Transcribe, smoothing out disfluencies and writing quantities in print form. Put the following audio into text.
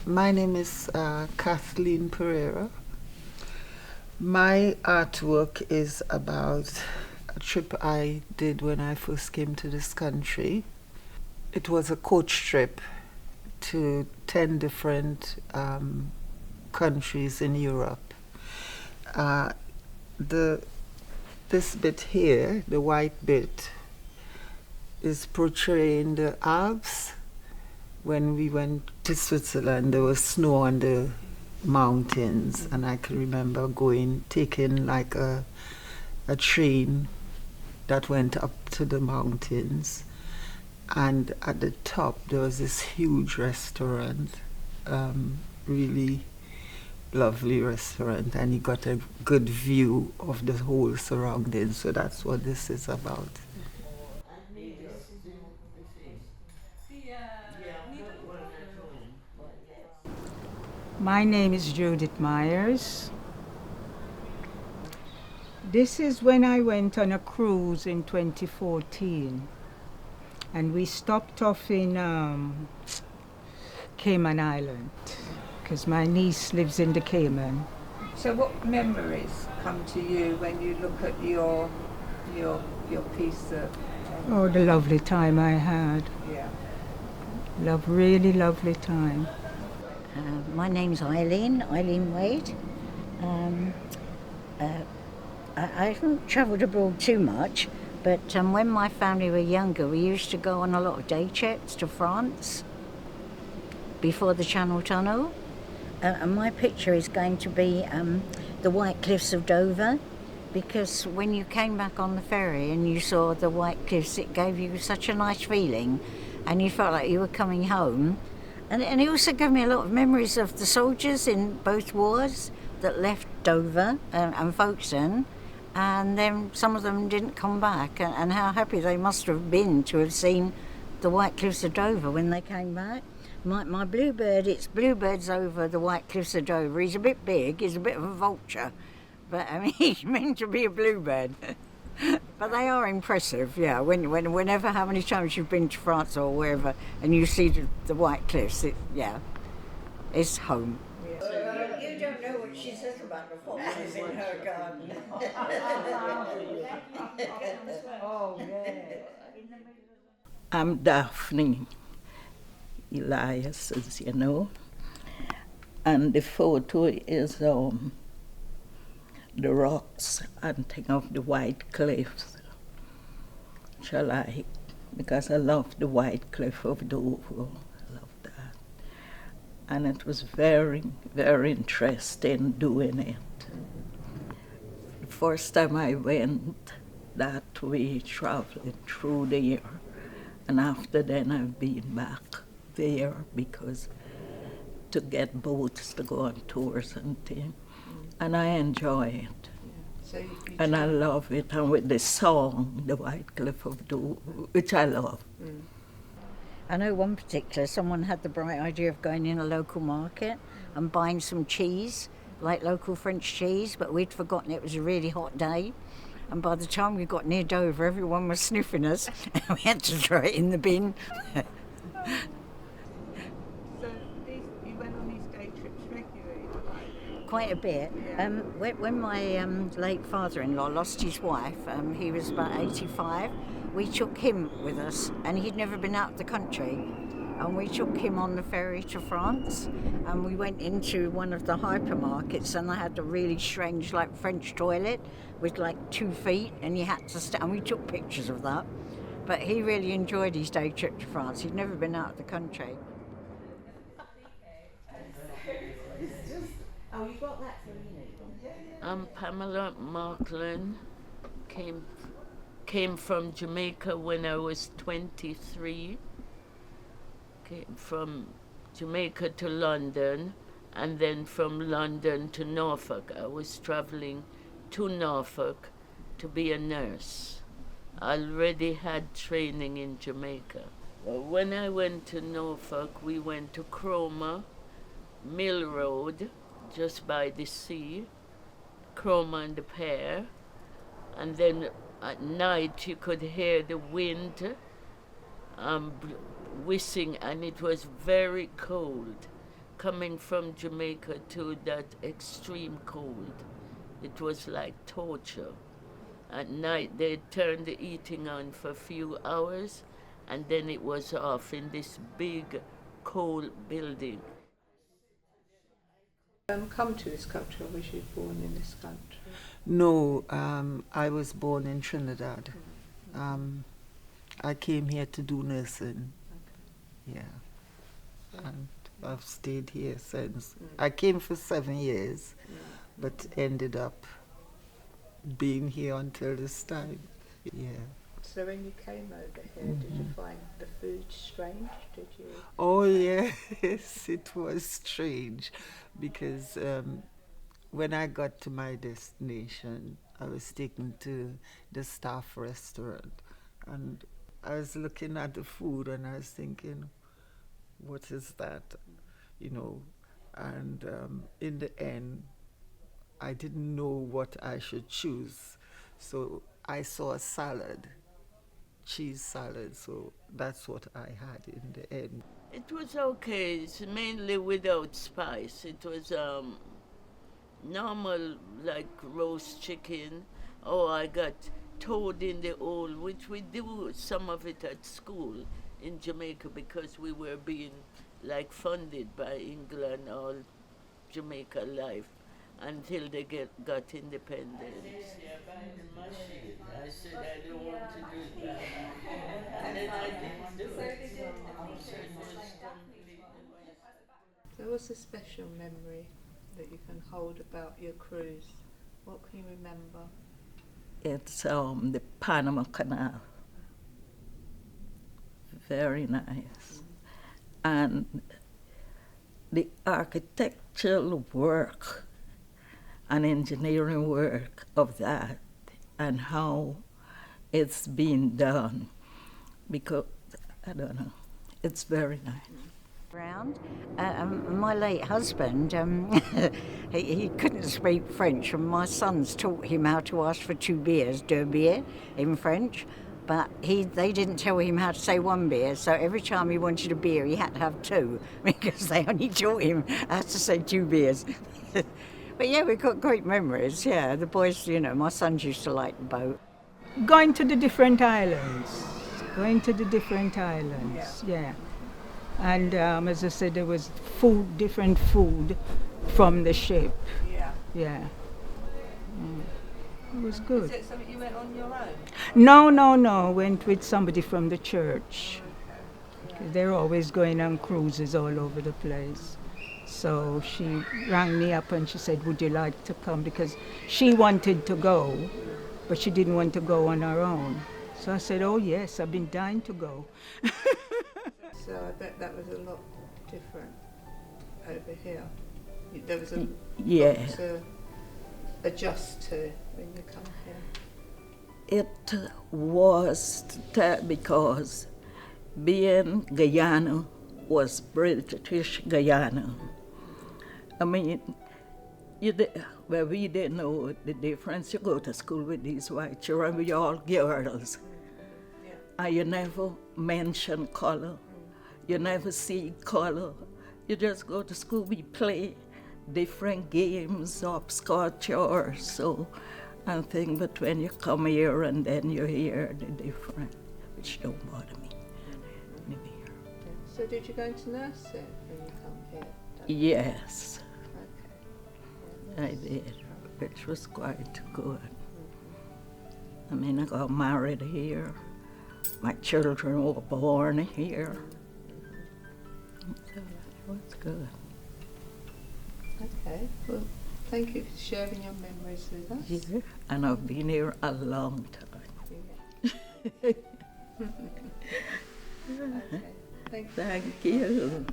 My name is Kathleen Pereira. My artwork is about a trip I did when I first came to this country. It was a coach trip to 10 different countries in Europe. This bit here, the white bit, is portraying the Alps. When we went to Switzerland, there was snow on the mountains, and I can remember taking like a train that went up to the mountains, and at the top there was this huge restaurant, really lovely restaurant, and you got a good view of the whole surroundings. So that's what this is about. My name is Judith Myers. This is when I went on a cruise in 2014, and we stopped off in Cayman Island, because my niece lives in the Cayman. So what memories come to you when you look at your piece of... Oh, the lovely time I had. Yeah. Really lovely time. My name's Eileen Wade. I haven't travelled abroad too much, but when my family were younger, we used to go on a lot of day trips to France before the Channel Tunnel. And my picture is going to be the White Cliffs of Dover, because when you came back on the ferry and you saw the White Cliffs, it gave you such a nice feeling, and you felt like you were coming home. And it also gave me a lot of memories of the soldiers in both wars that left Dover and Folkestone, and then some of them didn't come back, and how happy they must have been to have seen the White Cliffs of Dover when they came back. My bluebird, it's bluebirds over the White Cliffs of Dover. He's a bit big, he's a bit of a vulture, but I mean, he's meant to be a bluebird. But they are impressive, yeah. Whenever, how many times you've been to France or wherever, and you see the White Cliffs, it's home. You don't know what she says about the foxes in her garden. Oh, yeah. I'm Daphne Elias, as you know, and the photo is the rocks hunting of the White Cliffs, which I like because I love the White Cliff of Dover. I love that. And it was very, very interesting doing it. The first time I went, that we traveled through there, and after then I've been back there because to get boats to go on tours and things. And I enjoy it. So and I love it. And with the song, The White Cliff of Dover, which I love. I know one particular, someone had the bright idea of going in a local market and buying some cheese, like local French cheese, but we'd forgotten it was a really hot day. And by the time we got near Dover, everyone was sniffing us, and we had to throw it in the bin. Quite a bit. When my late father-in-law lost his wife, he was about 85, we took him with us, and he'd never been out of the country. And we took him on the ferry to France, and we went into one of the hypermarkets, and they had a really strange, like, French toilet with, like, 2 feet, and you had to stand, and we took pictures of that. But he really enjoyed his day trip to France. He'd never been out of the country. I'm Pamela Markland. Came from Jamaica when I was 23. Came from Jamaica to London, and then from London to Norfolk. I was traveling to Norfolk to be a nurse. I already had training in Jamaica. When I went to Norfolk, we went to Cromer, Mill Road, just by the sea, Cromer and the Pear, and then at night you could hear the wind whistling, and it was very cold. coming from Jamaica to that extreme cold, it was like torture. At night, they turned the heating on for a few hours, and then it was off in this big, cold building. Come to this country, or was you born in this country? No, I was born in Trinidad. I came here to do nursing. Yeah. And I've stayed here since. I came for 7 years, but ended up being here until this time. Yeah. So when you came over here, did you find the food strange? Did you? Oh yes, it was strange because when I got to my destination, I was taken to the staff restaurant, and I was looking at the food and I was thinking, what is that? You know, and in the end, I didn't know what I should choose. So I saw a salad, cheese salad, so that's what I had in the end. It was okay. It's mainly without spice. It was normal, like roast chicken. Oh, I got toad in the hole, which we do some of it at school in Jamaica because we were being like funded by England all Jamaica life until they got independence. I said I don't want to do that. And then I didn't do it. So it was completely wasted. So what's a special memory that you can hold about your cruise? What can you remember? It's the Panama Canal. Very nice. And the architectural work and engineering work of that and how it's been done, because, I don't know, it's very nice. Around. My late husband, he couldn't speak French, and my sons taught him how to ask for 2 beers, 2 beers, in French, but they didn't tell him how to say 1 beer, so every time he wanted a beer, he had to have 2, because they only taught him how to say 2 beers. But yeah, we've got great memories, yeah. The boys, you know, my sons used to like the boat. Going to the different islands. Yeah. And as I said, there was different food from the ship. Yeah. It was good. Is it something you went on your own? No. Went with somebody from the church. They're always going on cruises all over the place. So she rang me up and she said, would you like to come? Because she wanted to go, but she didn't want to go on her own. So I said, oh yes, I've been dying to go. So I bet that was a lot different over here. There was a lot to adjust to when you come here. It was because being Guyana was British Guyana. I mean, where we didn't know the difference. You go to school with these white children, we all girls. And you never mention color. You never see color. You just go to school, we play different games, hopscotch or so, and thing. But when you come here and then you hear the difference, which don't bother me. So did you go into nursing when you come here? Yes, Okay. I did, which was quite good. I mean, I got married here. My children were born here. So it was good. Okay, well, thank you for sharing your memories with us. Yeah. And I've been here a long time. Yeah. Okay, thank you. Thank you.